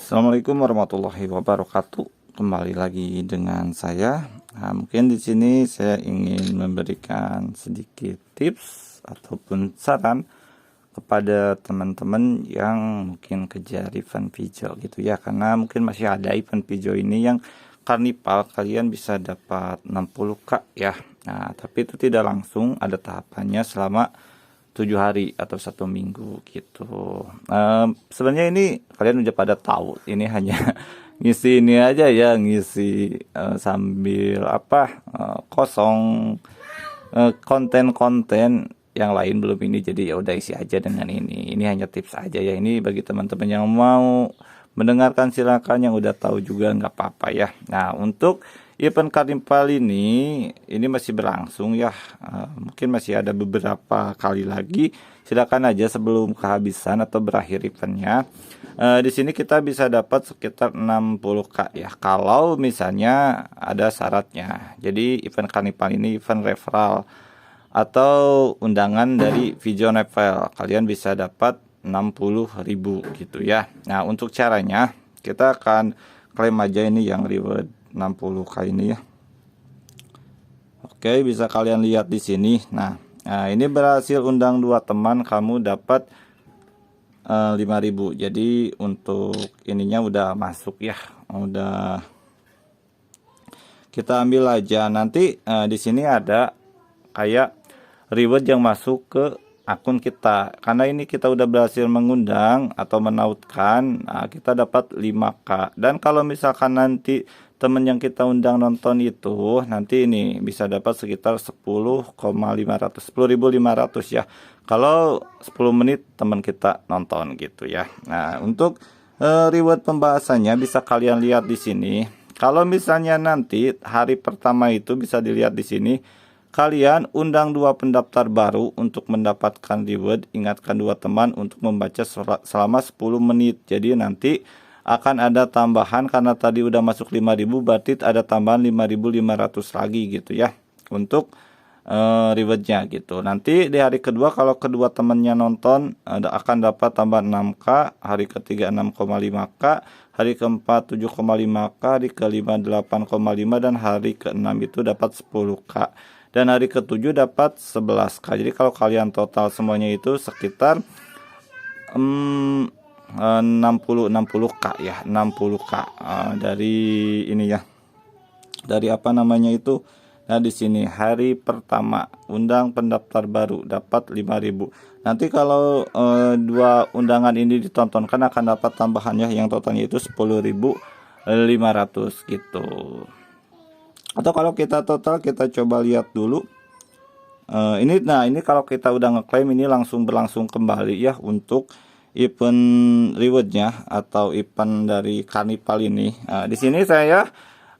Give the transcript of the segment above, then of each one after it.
Assalamualaikum warahmatullahi wabarakatuh. Kembali lagi dengan saya. Nah, mungkin di sini saya ingin memberikan sedikit tips ataupun saran kepada teman-teman yang mungkin kejar event pijo gitu ya. Karena mungkin masih ada event pijo ini yang karnival, kalian bisa dapat 60k ya. Nah, tapi itu tidak langsung, ada tahapannya selama 7 hari atau 1 minggu gitu. Sebenarnya ini kalian udah pada tahu, ini hanya ngisi ini aja ya, ngisi sambil kosong, konten-konten yang lain belum ini, jadi ya udah isi aja dengan ini hanya tips aja ya. Ini bagi teman-teman yang mau mendengarkan silakan, yang udah tahu juga nggak apa-apa ya. Nah, untuk event karnival ini masih berlangsung ya. Mungkin masih ada beberapa kali lagi. Silakan aja sebelum kehabisan atau berakhir eventnya. Di sini kita bisa dapat sekitar 60k ya. Kalau misalnya ada syaratnya. Jadi event karnival ini event referral atau undangan dari Video Novel. Kalian bisa dapat 60.000 gitu ya. Nah, untuk caranya kita akan klaim aja ini yang reward 60k ini ya. Oke, bisa kalian lihat di sini. Nah, ini berhasil undang 2 teman, kamu dapat 5.000. Jadi untuk ininya udah masuk ya. Udah kita ambil aja. Nanti di sini ada kayak reward yang masuk ke akun kita. Karena ini kita udah berhasil mengundang atau menautkan, kita dapat 5k. Dan kalau misalkan nanti temen yang kita undang nonton itu, nanti ini bisa dapat sekitar 10.500 ya. Kalau 10 menit teman kita nonton gitu ya. Nah, untuk reward pembahasannya bisa kalian lihat di sini. Kalau misalnya nanti hari pertama itu bisa dilihat di sini. Kalian undang 2 pendaftar baru untuk mendapatkan reward. Ingatkan 2 teman untuk membaca selama 10 menit. Jadi nanti akan ada tambahan, karena tadi udah masuk 5.000, berarti ada tambahan 5.500 lagi gitu ya untuk rewardnya gitu. Nanti di hari kedua kalau kedua temannya nonton akan dapat tambah 6k, hari ketiga 6,5k, hari keempat 7,5k, hari kelima 8,5, dan hari keenam itu dapat 10k. Dan hari ke-7 dapat 11k. Jadi kalau kalian total semuanya itu sekitar 60k ya, 60k dari ini ya. Dari apa namanya itu? Nah, di sini hari pertama undang pendaftar baru dapat 5.000. Nanti kalau 2 undangan ini ditonton kan akan dapat tambahannya yang totalnya itu 10.500 gitu. Atau kalau kita total, kita coba lihat dulu. Ini kalau kita udah ngeklaim ini langsung berlangsung kembali ya untuk event rewardnya atau event dari karnival ini. Di sini saya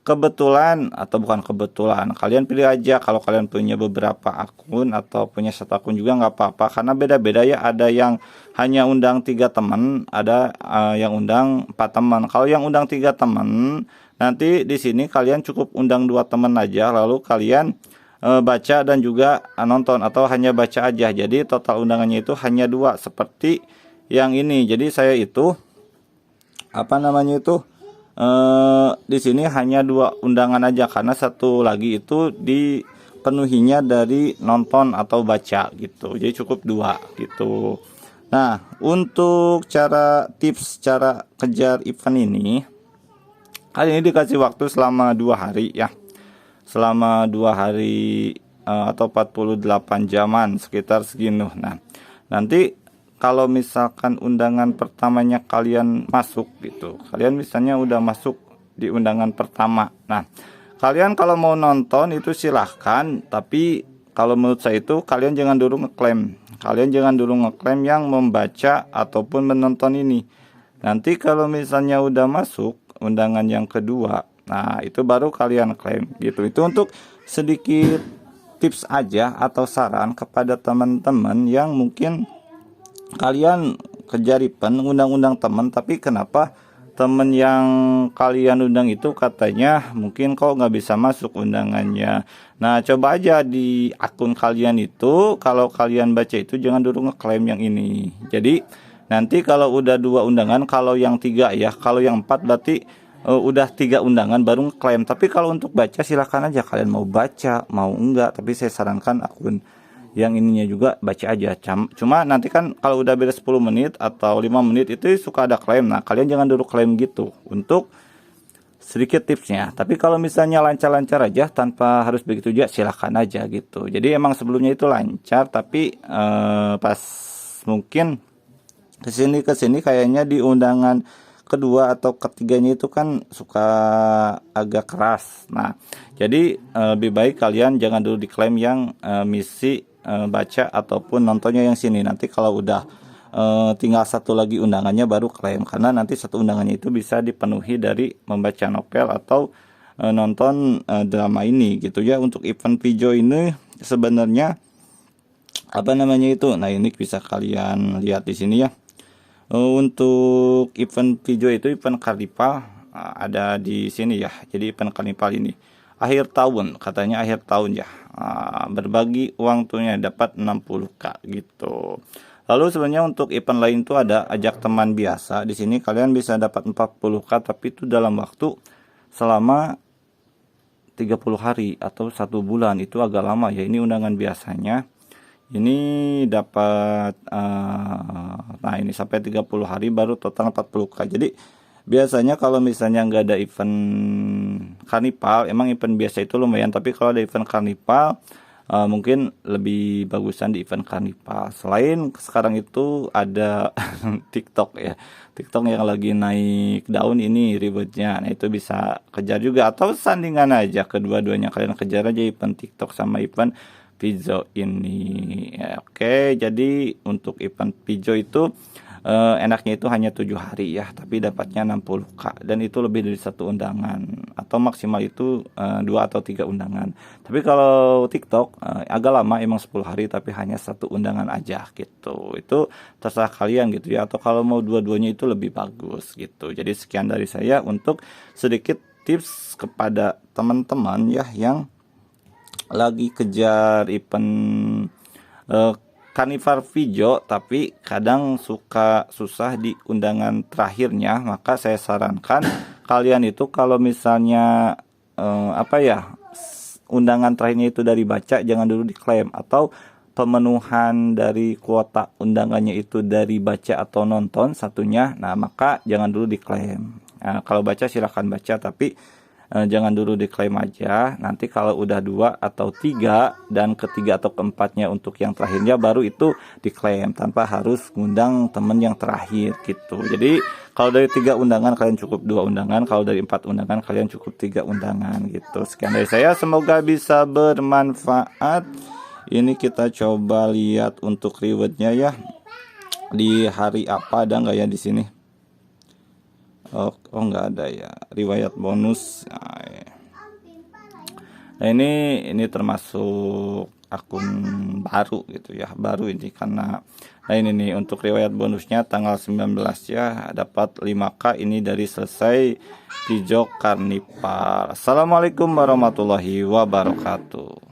kebetulan, atau bukan kebetulan, kalian pilih aja. Kalau kalian punya beberapa akun atau punya 1 akun juga nggak apa-apa, karena beda-beda ya. Ada yang hanya undang 3 teman, ada yang undang 4 teman. Kalau yang undang 3 teman, nanti di sini kalian cukup undang 2 teman aja, lalu kalian baca dan juga nonton, atau hanya baca aja. Jadi total undangannya itu hanya 2 seperti yang ini. Jadi saya itu di sini hanya 2 undangan aja, karena 1 lagi itu dipenuhinya dari nonton atau baca gitu. Jadi cukup 2 gitu. Nah, untuk tips cara kejar event ini, kali ini dikasih waktu selama 2 hari ya. Selama 2 hari atau 48 jaman sekitar segini. Nah, nanti kalau misalkan undangan pertamanya kalian masuk gitu. Kalian misalnya udah masuk di undangan pertama. Nah, kalian kalau mau nonton itu silahkan, tapi kalau menurut saya itu kalian jangan dulu ngeklaim. Kalian jangan dulu ngeklaim yang membaca ataupun menonton ini. Nanti kalau misalnya udah masuk undangan yang kedua, nah itu baru kalian klaim gitu. Itu untuk sedikit tips aja atau saran kepada teman-teman yang mungkin kalian kejar event, undang-undang teman, tapi kenapa temen yang kalian undang itu katanya mungkin kok nggak bisa masuk undangannya. Nah, coba aja di akun kalian itu, kalau kalian baca itu jangan dulu ngeklaim yang ini. Jadi Nanti kalau udah 2 undangan, kalau yang 3 ya, kalau yang 4 berarti udah 3 undangan baru klaim. Tapi kalau untuk baca silahkan aja kalian mau baca mau enggak, tapi saya sarankan akun yang ininya juga baca aja. Cuma nanti kan kalau udah beres 10 menit atau 5 menit itu suka ada klaim. Nah kalian jangan dulu klaim gitu. Untuk sedikit tipsnya. Tapi kalau misalnya lancar-lancar aja tanpa harus begitu juga silahkan aja gitu. Jadi emang sebelumnya itu lancar, tapi pas mungkin kesini kayaknya di undangan kedua atau ketiganya itu kan suka agak keras. Nah jadi lebih baik kalian jangan dulu diklaim yang misi baca ataupun nontonnya yang sini. Nanti kalau udah tinggal satu lagi undangannya baru klaim, karena nanti satu undangannya itu bisa dipenuhi dari membaca novel atau nonton drama ini gitu ya. Untuk event Pijo ini sebenarnya apa namanya itu, nah ini bisa kalian lihat di sini ya. Untuk event Pijo itu event karnival ada di sini ya. Jadi event karnival ini akhir tahun, katanya akhir tahun ya. Berbagi uang tunai dapat 60k gitu. Lalu sebenarnya untuk event lain itu ada ajak teman biasa. Di sini kalian bisa dapat 40k, tapi itu dalam waktu selama 30 hari atau 1 bulan. Itu agak lama ya. Ini undangan biasanya. Ini dapat nah ini sampai 30 hari baru total 40k. Jadi biasanya kalau misalnya nggak ada event karnival, emang event biasa itu lumayan, tapi kalau ada event karnival mungkin lebih bagusan di event karnival. Selain sekarang itu ada TikTok ya, TikTok yang lagi naik daun ini ribetnya. Nah itu bisa kejar juga, atau sandingan aja kedua-duanya, kalian kejar aja event TikTok sama event Pijo ini ya. Oke, jadi untuk event Pijo itu enaknya itu hanya 7 hari ya, tapi dapatnya 60k, dan itu lebih dari 1 undangan, atau maksimal itu 2 atau 3 undangan. Tapi kalau TikTok agak lama, emang 10 hari tapi hanya 1 undangan aja gitu. Itu terserah kalian gitu ya, atau kalau mau dua-duanya itu lebih bagus gitu. Jadi sekian dari saya untuk sedikit tips kepada teman-teman ya yang lagi kejar event Karnival Pijo tapi kadang suka susah di undangan terakhirnya. Maka saya sarankan kalian itu kalau misalnya undangan terakhirnya itu dari baca, jangan dulu diklaim, atau pemenuhan dari kuota undangannya itu dari baca atau nonton satunya, nah maka jangan dulu diklaim. Nah, kalau baca silahkan baca, tapi jangan dulu diklaim aja. Nanti kalau udah 2 atau 3 dan ketiga atau keempatnya untuk yang terakhirnya baru itu diklaim tanpa harus ngundang temen yang terakhir gitu. Jadi kalau dari 3 undangan kalian cukup 2 undangan, kalau dari 4 undangan kalian cukup 3 undangan gitu. Sekian dari saya, semoga bisa bermanfaat. Ini kita coba lihat untuk rewardnya ya, di hari apa, ada nggak ya di sini? Oh nggak ada ya, riwayat bonus. Nah ini termasuk akun baru gitu ya, baru ini karena nah ini nih untuk riwayat bonusnya tanggal 19 ya, dapat 5k ini dari selesai Pijo Karnival. Assalamualaikum warahmatullahi wabarakatuh.